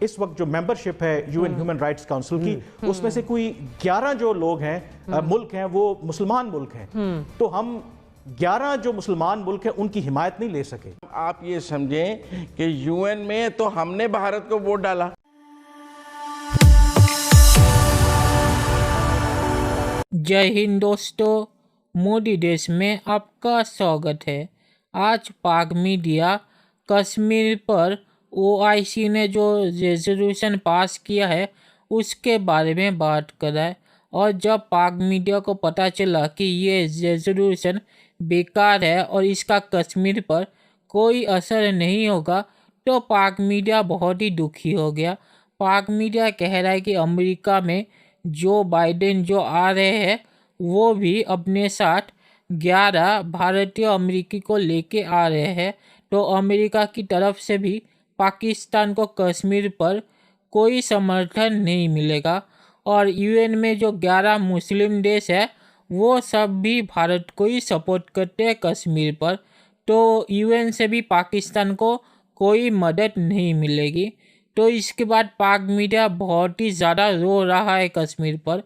इस वक्त जो मेंबरशिप है यूएन ह्यूमन राइट्स काउंसिल की, उसमें से कोई 11 जो लोग हैं मुल्क हैं वो मुसलमान मुल्क हैं। तो हम 11 जो मुसलमान मुल्क हैं उनकी हिमायत नहीं ले सके। आप ये समझें कि यूएन में तो हमने भारत को वोट डाला। जय हिंद दोस्तों, मोदी देश में आपका स्वागत है। आज पाक मीडिया कश्मीर पर ओआईसी ने जो रेजोल्यूशन पास किया है उसके बारे में बात कर रहा है। और जब पाक मीडिया को पता चला कि ये रेजोल्यूशन बेकार है और इसका कश्मीर पर कोई असर नहीं होगा तो पाक मीडिया बहुत ही दुखी हो गया। पाक मीडिया कह रहा है कि अमेरिका में जो बाइडेन जो आ रहे हैं वो भी अपने साथ 11 भारतीय अमेरिकी को लेके आ रहे हैं। तो अमेरिका की तरफ से भी पाकिस्तान को कश्मीर पर कोई समर्थन नहीं मिलेगा। और यूएन में जो 11 मुस्लिम देश है वो सब भी भारत को ही सपोर्ट करते हैं कश्मीर पर। तो यूएन से भी पाकिस्तान को कोई मदद नहीं मिलेगी। तो इसके बाद पाक मीडिया बहुत ही ज़्यादा रो रहा है कश्मीर पर।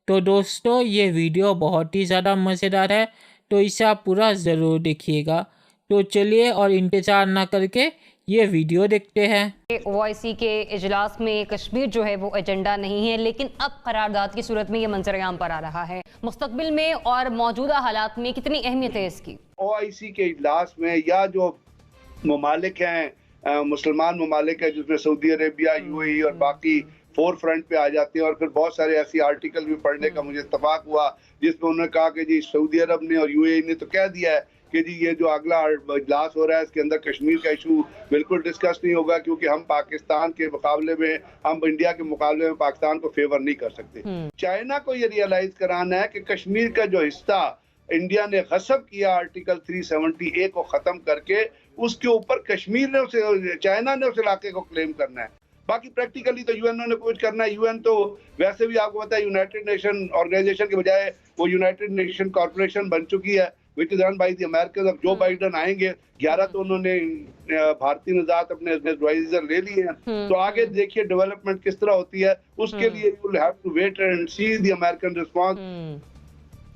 तो दोस्तों ये वीडियो बहुत ही ज़्यादा मज़ेदार है, तो इसे आप पूरा ज़रूर देखिएगा। तो चलिए और इंतज़ार ना करके ये वीडियो देखते हैं। ओआईसी के इजलास में कश्मीर जो है वो एजेंडा नहीं है, लेकिन अब करारदाद की सूरत में ये मंजर-ए-आम पर आ रहा है। मुस्तकबिल में और मौजूदा हालात में कितनी अहमियत है इसकी? ओआईसी के इजलास में या जो ममालिक हैं मुसलमान ममालिक है जिसमें सऊदी अरेबिया, यूएई और बाकी फोर फ्रंट पे आ जाते हैं। और फिर बहुत सारे ऐसी आर्टिकल भी पढ़ने का मुझे इत्तफाक हुआ जिसमें उन्होंने कहा कि जी सऊदी अरब ने और यूएई ने तो कह दिया है कि जी ये जो अगला इजलास हो रहा है इसके अंदर कश्मीर का इशू बिल्कुल डिस्कस नहीं होगा, क्योंकि हम पाकिस्तान के मुकाबले में, हम इंडिया के मुकाबले में पाकिस्तान को फेवर नहीं कर सकते। चाइना को ये रियलाइज कराना है कि कश्मीर का जो हिस्सा इंडिया ने गसब किया आर्टिकल 370A को खत्म करके, उसके ऊपर कश्मीर ने उसे, चाइना ने उस इलाके को क्लेम करना है। बाकी प्रैक्टिकली तो यूएन ने कुछ करना है। यूएन तो वैसे भी आपको पता है यूनाइटेड नेशन ऑर्गेनाइजेशन के बजाय वो यूनाइटेड नेशन कॉर्पोरेशन बन चुकी है, which is run by the American. अब जो बाइडेन आएंगे 11 तो उन्होंने भारतीय निजात अपने एडवाइजर ले लिए हैं। तो आगे देखिए डेवलपमेंट किस तरह होती है, उसके लिए you will have to wait and see the American response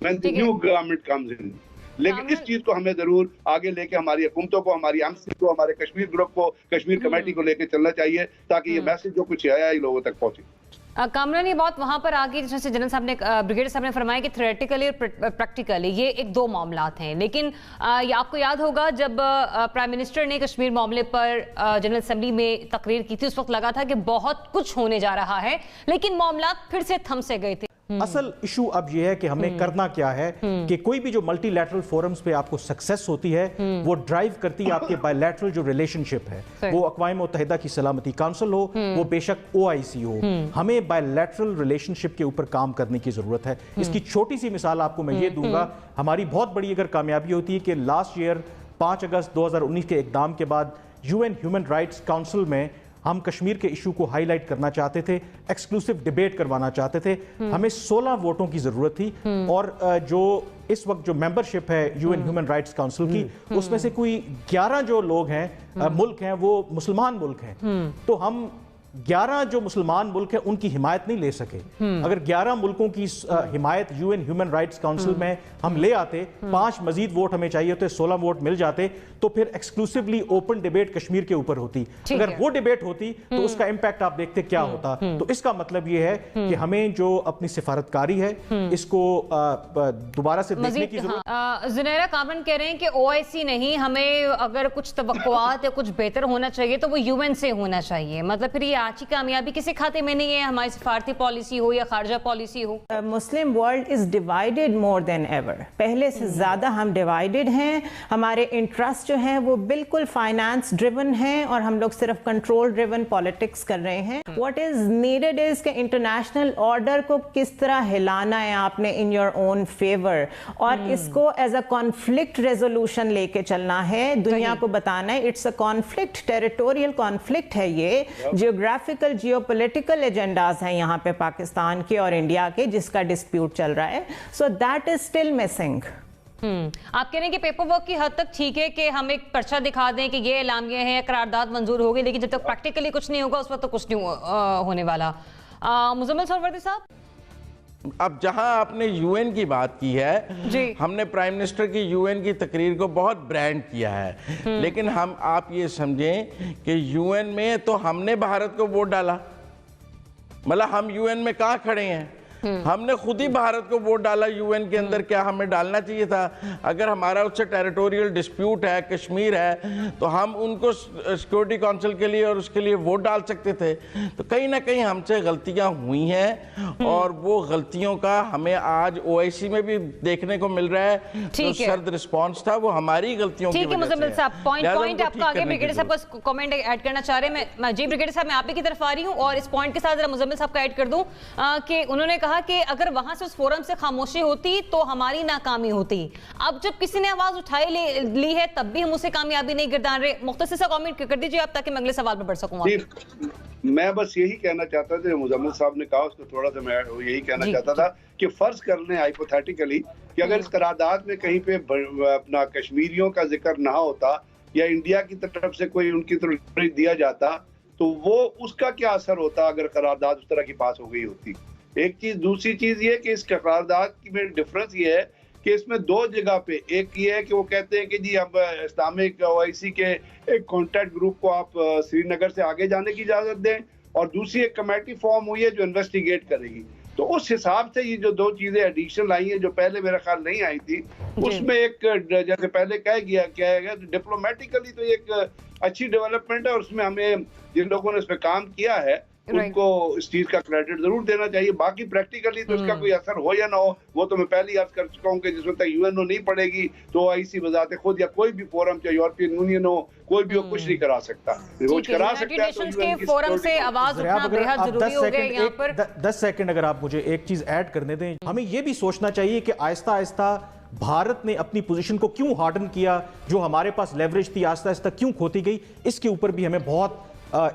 when the new government comes in. लेकिन इस चीज को हमें जरूर आगे लेके हमारी हुकूमतों को, हमारी एमसी को, हमारे कश्मीर ग्रुप को, कश्मीर कमेटी को लेके चलना चाहिए ताकि ये मैसेज जो कुछ आया ही लोगों तक पहुंचे। कामरान ये बात वहां पर आगे जैसे जनरल साहब ने, ब्रिगेडियर साहब ने फरमाया कि थ्योरेटिकली और प्रैक्टिकली ये एक दो मामलात हैं। लेकिन ये आपको याद होगा जब प्राइम मिनिस्टर ने कश्मीर मामले पर जनरल असेंबली में तकरीर की थी, उस वक्त लगा था कि बहुत कुछ होने जा रहा है, लेकिन मामलात फिर से थम से गए थे। असल इशू अब यह है कि हमें करना क्या है कि कोई भी जो मल्टीलैटरल फोरम्स पे आपको सक्सेस होती है वो ड्राइव करती है आपके बायलैटरल जो रिलेशनशिप है, वो अक़वाम मुत्तहिदा की सलामती काउंसिल हो, वो बेशक ओआईसी हो, हमें बायलैटरल रिलेशनशिप के ऊपर काम करने की जरूरत है। इसकी छोटी सी मिसाल आपको मैं ये दूंगा। हमारी बहुत बड़ी अगर कामयाबी होती है कि लास्ट ईयर 5 अगस्त 2019 के इक़दाम के बाद यूएन ह्यूमन राइट्स काउंसिल में हम कश्मीर के इशू को हाईलाइट करना चाहते थे, एक्सक्लूसिव डिबेट करवाना चाहते थे। हमें 16 वोटों की जरूरत थी। और जो इस वक्त जो मेंबरशिप है यूएन ह्यूमन राइट्स काउंसिल की, उसमें से कोई 11 जो लोग हैं मुल्क हैं वो मुसलमान मुल्क हैं। तो हम 11 जो मुसलमान मुल्क हैं उनकी हिमायत नहीं ले सके। अगर 11 मुल्कों की हिमायत यूएन ह्यूमन राइट्स काउंसिल में हम ले आते, 5 मजीद वोट हमें चाहिए होते, 16 वोट मिल जाते, तो फिर एक्सक्लूसिवली ओपन डिबेट कश्मीर के ऊपर होती। अगर वो डिबेट होती तो उसका इम्पैक्ट आप देखते क्या होता। तो इसका मतलब ये है कि हमें जो अपनी सिफारतकारी है इसको दोबारा से देखने की जरूरत। जुनैरा कामरान कह रहे हैं कि ओआईसी नहीं, हमें अगर कुछ तवक्कुआत या कुछ बेहतर होना चाहिए तो वो यूएन से होना चाहिए। मतलब फिर ये आज की कामयाबी किसी खाते में नहीं है, हमारी सिफारती पॉलिसी हो या खारजा पॉलिसी हो। Muslim world is divided more than ever. पहले से ज्यादा हम डिवाइडेड हैं। हमारे इंटरेस्ट जो हैं वो बिल्कुल फाइनेंस ड्रिवन हैं और हम लोग सिर्फ कंट्रोल ड्रिवन पॉलिटिक्स कर रहे हैं। व्हाट इज नीडेड इज कि इंटरनेशनल ऑर्डर को किस तरह हिलाना है आपने इन योर ओन फेवर, और इसको एज अ कॉन्फ्लिक्ट रेजोल्यूशन लेके चलना है। दुनिया को बताना है it's a conflict, territorial conflict है ये। जियोग्राफिकल जियोपॉलिटिकल एजेंडाज हैं यहाँ पे पाकिस्तान के और इंडिया के, जिसका डिस्प्यूट चल रहा है। So that is still missing. आप कह रहे हैं कि पेपर वर्क की हद तक ठीक है कि हम एक पर्चा दिखा दें कि ये एलामिया है या करारदाद मंजूर हो गई, लेकिन जब तक प्रैक्टिकली कुछ नहीं होगा उस वक्त तो कुछ नहीं होने वाला। मुजम्मिल सरवर्दी साहब, अब जहां आपने यूएन की बात की है जी, हमने प्राइम मिनिस्टर की यूएन की तकरीर को बहुत ब्रांड किया है, लेकिन हम आप ये समझें कि यूएन में तो हमने भारत को वोट डाला, मतलब हम यूएन में कहाँ खड़े हैं, हमने खुद ही भारत को वोट डाला यूएन के अंदर। क्या हमें डालना चाहिए था? अगर हमारा उससे टेरिटोरियल डिस्प्यूट है, कश्मीर है, तो हम उनको सिक्योरिटी काउंसिल के लिए और उसके लिए वोट डाल सकते थे। तो कहीं ना कहीं हमसे गलतियां हुई हैं और वो गलतियों का हमें आज ओआईसी में भी देखने को मिल रहा है। जो सर्द रिस्पॉन्स था वो हमारी गलतियों की वजह से। ठीक है मुजम्मिल साहब, पॉइंट आपका आगे ब्रिगेडियर साहब का कमेंट ऐड करना चाह रहे हैं। मैं जी ब्रिगेडियर साहब, मैं आप ही की तरफ आ रही हूँ और इस पॉइंट के साथ जरा मुजम्मिल साहब का ऐड कर दूं कि उन्होंने कहा कि अगर वहां से उस फोरम से खामोशी होती तो हमारी नाकामी होती। अब जब किसी ने आवाज उठाई ली है तब भी हम उसे कामयाबी नहीं गिरदान रहे। मुख्तसर सा कमेंट कर दीजिए आप ताकि मैं अगले सवाल पर बढ़ सकूं। मैं बस यही कहना चाहता था, मुजम्मिल साहब ने कहा उसको थोड़ा सा मैं यही कहना चाहता था कि फर्ज कर लें हाइपोथेटिकली कि अगर इस करारदाद में कहीं पे अपना कश्मीरियों का जिक्र ना होता या इंडिया की तरफ से कोई उनकी तरफ दिया जाता तो वो उसका क्या असर होता अगर करारदाद उस तरह की पास हो गई होती। एक चीज, दूसरी चीज ये कि इस करारदाद में डिफरेंस ये है कि इसमें दो जगह पे, एक ये है कि वो कहते हैं कि जी हम इस्लामिक ओआईसी के एक कॉन्टैक्ट ग्रुप को आप श्रीनगर से आगे जाने की इजाजत दें, और दूसरी एक कमेटी फॉर्म हुई है जो इन्वेस्टिगेट करेगी। तो उस हिसाब से ये जो दो चीजें एडिशनल आई हैं जो पहले मेरा ख्याल नहीं आई थी, उसमें एक जैसे पहले कह गया डिप्लोमेटिकली तो एक अच्छी डेवलपमेंट है और उसमें हमें जिन लोगों ने इस पर काम किया है उनको इस चीज का क्रेडिट जरूर देना चाहिए। बाकी प्रैक्टिकली तो इसका कोई असर हो या ना हो वो तो मैं पहले ही अर्ज कर चुका हूँ कि जिस वक्त यूएनओ नहीं पड़ेगी तो ओआईसी बजाते खुद या कोई भी फोरम, चाहे यूरोपियन यूनियन हो, कोई भी हो, कुछ नहीं करा सकता। कुछ करा सकता है तो यूएन की फोरम से आवाज उठाना बेहद जरूरी हो गया यहाँ पर। 10 सेकंड अगर आप मुझे एक चीज ऐड करने दें, हमें ये भी सोचना चाहिए कि आहिस्ता आहिस्ता भारत ने अपनी पोजीशन को क्यों हार्डन किया, जो हमारे पास लेवरेज थी आहिस्ता आहिस्ता क्यों खोती गई, इसके ऊपर भी हमें बहुत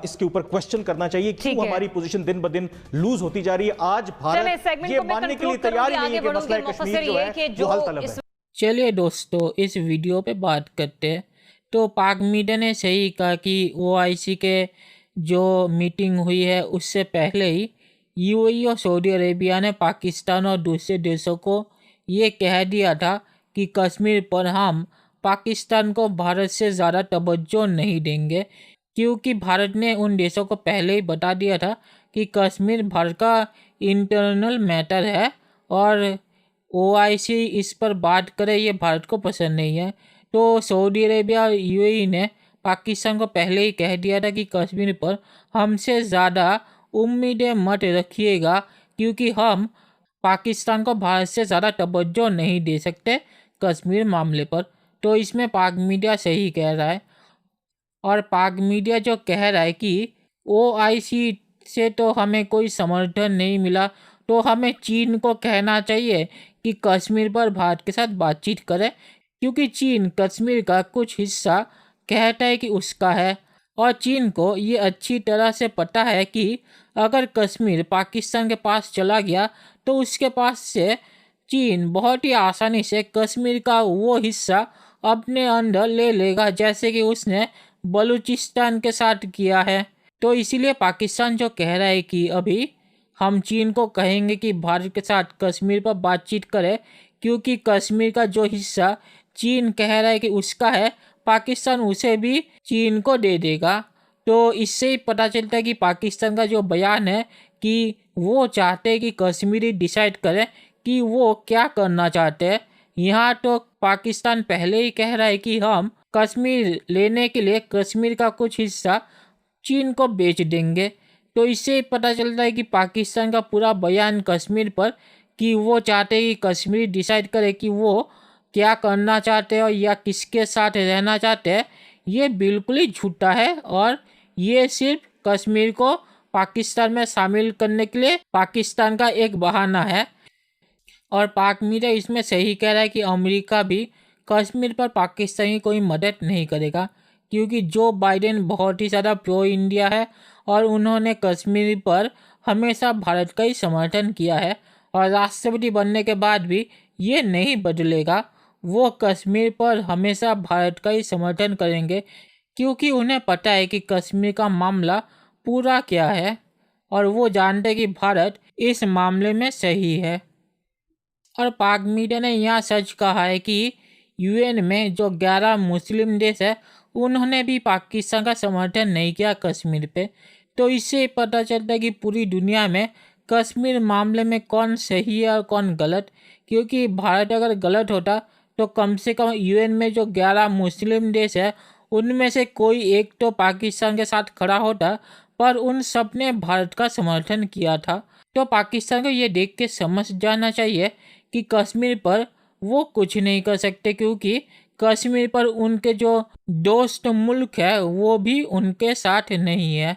इसके ऊपर क्वेश्चन करना चाहिए क्यों हमारी पोजीशन दिन ब दिन लूज होती जा रही है। आज भारत ये मानने के लिए तैयार ही नहीं है कि मसला कश्मीर जो है वो हल तलब है। चलिए दोस्तों, इस वीडियो पे बात करते हैं। तो पाक मीडिया ने सही कहा कि ओआईसी के जो मीटिंग हुई है उससे पहले ही यूएई और सऊदी अरेबिया ने पाकिस्तान और दूसरे देशों को ये कह दिया था कि कश्मीर पर हम पाकिस्तान को भारत से ज़्यादा तवज्जो नहीं देंगे, क्योंकि भारत ने उन देशों को पहले ही बता दिया था कि कश्मीर भारत का इंटरनल मैटर है और ओआईसी इस पर बात करे ये भारत को पसंद नहीं है। तो सऊदी अरेबिया और यूएई ने पाकिस्तान को पहले ही कह दिया था कि कश्मीर पर हमसे ज़्यादा उम्मीदें मत रखिएगा, क्योंकि हम पाकिस्तान को भारत से ज़्यादा तवज्जो नहीं दे सकते कश्मीर मामले पर। तो इसमें पाक मीडिया सही कह रहा है। और पाक मीडिया जो कह रहा है कि ओआईसी से तो हमें कोई समर्थन नहीं मिला, तो हमें चीन को कहना चाहिए कि कश्मीर पर भारत के साथ बातचीत करे, क्योंकि चीन कश्मीर का कुछ हिस्सा कहता है कि उसका है और चीन को ये अच्छी तरह से पता है कि अगर कश्मीर पाकिस्तान के पास चला गया तो उसके पास से चीन बहुत ही आसानी से कश्मीर का वो हिस्सा अपने अंदर ले लेगा, जैसे कि उसने बलूचिस्तान के साथ किया है। तो इसीलिए पाकिस्तान जो कह रहा है कि अभी हम चीन को कहेंगे कि भारत के साथ कश्मीर पर बातचीत करे, क्योंकि कश्मीर का जो हिस्सा चीन कह रहा है कि उसका है, पाकिस्तान उसे भी चीन को दे देगा। तो इससे ही पता चलता है कि पाकिस्तान का जो बयान है कि वो चाहते हैं कि कश्मीरी डिसाइड करें कि वो क्या करना चाहते हैं। यहाँ तो पाकिस्तान पहले ही कह रहा है कि हम कश्मीर लेने के लिए कश्मीर का कुछ हिस्सा चीन को बेच देंगे। तो इससे पता चलता है कि पाकिस्तान का पूरा बयान कश्मीर पर कि वो चाहते हैं कि कश्मीर डिसाइड करे कि वो क्या करना चाहते हैं या किसके साथ रहना चाहते हैं, ये बिल्कुल ही झूठा है और ये सिर्फ कश्मीर को पाकिस्तान में शामिल करने के लिए पाकिस्तान का एक बहाना है। और पाक मीडिया इसमें सही कह रहा है कि अमेरिका भी कश्मीर पर पाकिस्तान की कोई मदद नहीं करेगा, क्योंकि जो बाइडेन बहुत ही ज़्यादा प्रो इंडिया है और उन्होंने कश्मीर पर हमेशा भारत का ही समर्थन किया है और राष्ट्रपति बनने के बाद भी ये नहीं बदलेगा। वो कश्मीर पर हमेशा भारत का ही समर्थन करेंगे, क्योंकि उन्हें पता है कि कश्मीर का मामला पूरा क्या है और वो जानते हैं कि भारत इस मामले में सही है। और पाक मीडिया ने यहाँ सच कहा है कि यूएन में जो 11 मुस्लिम देश है उन्होंने भी पाकिस्तान का समर्थन नहीं किया कश्मीर पे। तो इससे पता चलता है कि पूरी दुनिया में कश्मीर मामले में कौन सही है और कौन गलत, क्योंकि भारत अगर गलत होता तो कम से कम यूएन में जो 11 मुस्लिम देश है उनमें से कोई एक तो पाकिस्तान के साथ खड़ा होता, पर उन सब ने भारत का समर्थन किया था। तो पाकिस्तान को ये देख के समझ जाना चाहिए कि कश्मीर पर वो कुछ नहीं कर सकते, क्योंकि कश्मीर पर उनके जो दोस्त मुल्क है वो भी उनके साथ नहीं है।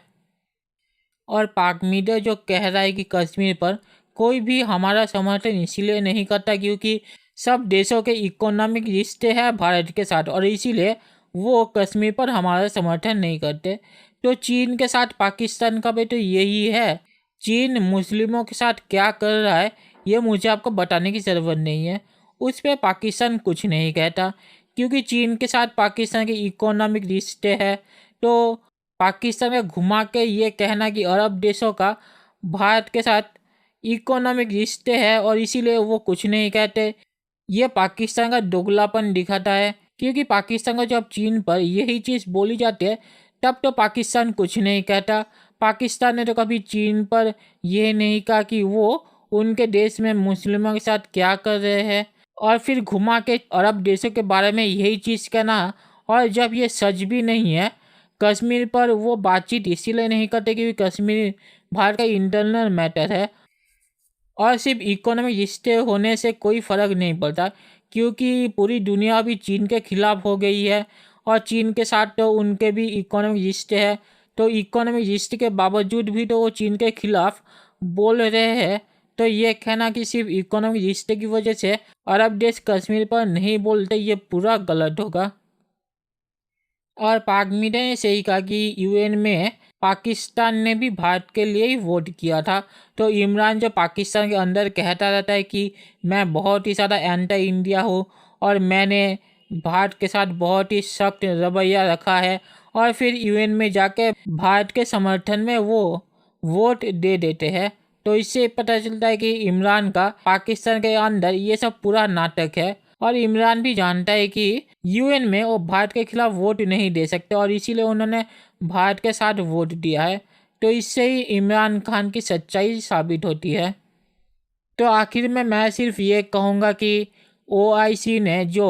और पाक मीडिया जो कह रहा है कि कश्मीर पर कोई भी हमारा समर्थन इसीलिए नहीं करता क्योंकि सब देशों के इकोनॉमिक रिश्ते हैं भारत के साथ, और इसीलिए वो कश्मीर पर हमारा समर्थन नहीं करते। तो चीन के साथ पाकिस्तान का भी तो यही है। चीन मुस्लिमों के साथ क्या कर रहा है ये मुझे आपको बताने की ज़रूरत नहीं है, उस पर पाकिस्तान कुछ नहीं कहता, क्योंकि चीन के साथ पाकिस्तान के इकोनॉमिक रिश्ते हैं। तो पाकिस्तान का घुमा के ये कहना कि अरब देशों का भारत के साथ इकोनॉमिक रिश्ते हैं और इसीलिए वो कुछ नहीं कहते, ये पाकिस्तान का दोगलापन दिखाता है। क्योंकि पाकिस्तान को जब चीन पर यही चीज़ बोली जाती है तब तो पाकिस्तान कुछ नहीं कहता। पाकिस्तान ने तो कभी चीन पर यह नहीं कहा कि वो उनके देश में मुस्लिमों के साथ क्या कर रहे हैं, और फिर घुमा के अरब देशों के बारे में यही चीज़ कहना। और जब ये सच भी नहीं है, कश्मीर पर वो बातचीत इसीलिए नहीं करते क्योंकि कश्मीर भारत का इंटरनल मैटर है, और सिर्फ इकोनॉमिक रिश्ते होने से कोई फ़र्क नहीं पड़ता, क्योंकि पूरी दुनिया अभी चीन के खिलाफ हो गई है और चीन के साथ तो उनके भी इकोनॉमिक रिश्ते हैं। तो इकोनॉमिक रिश्ते के बावजूद भी तो वो चीन के खिलाफ बोल रहे हैं। तो ये कहना कि सिर्फ इकोनॉमिक रिश्ते की वजह से अरब देश कश्मीर पर नहीं बोलते, ये पूरा गलत होगा। और पाक मीडिया ने सही कहा कि यूएन में पाकिस्तान ने भी भारत के लिए ही वोट किया था। तो इमरान जो पाकिस्तान के अंदर कहता रहता है कि मैं बहुत ही ज़्यादा एंटी इंडिया हूँ और मैंने भारत के साथ बहुत ही सख्त रवैया रखा है, और फिर यूएन में जाके भारत के समर्थन में वो वोट दे देते हैं। तो इससे पता चलता है कि इमरान का पाकिस्तान के अंदर ये सब पूरा नाटक है, और इमरान भी जानता है कि यूएन में वो भारत के खिलाफ वोट नहीं दे सकते, और इसीलिए उन्होंने भारत के साथ वोट दिया है। तो इससे ही इमरान खान की सच्चाई साबित होती है। तो आखिर में मैं सिर्फ ये कहूँगा कि ओआईसी ने जो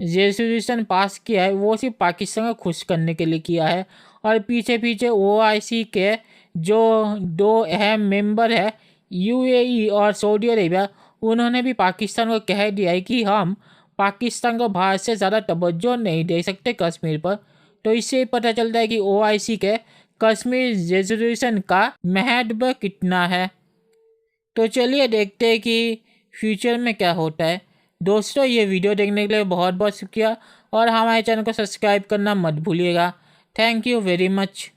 रेजोल्यूशन पास किया है वो सिर्फ पाकिस्तान को खुश करने के लिए किया है, और पीछे पीछे ओआईसी के जो 2 अहम मेंबर है यूएई और सऊदी अरेबिया, उन्होंने भी पाकिस्तान को कह दिया है कि हम पाकिस्तान को भारत से ज़्यादा तवज्जो नहीं दे सकते कश्मीर पर। तो इससे पता चलता है कि ओआईसी के कश्मीर रेजोल्यूशन का महत्व कितना है। तो चलिए देखते हैं कि फ्यूचर में क्या होता है। दोस्तों, ये वीडियो देखने के लिए बहुत बहुत शुक्रिया, और हमारे चैनल को सब्सक्राइब करना मत भूलिएगा। Thank you very much.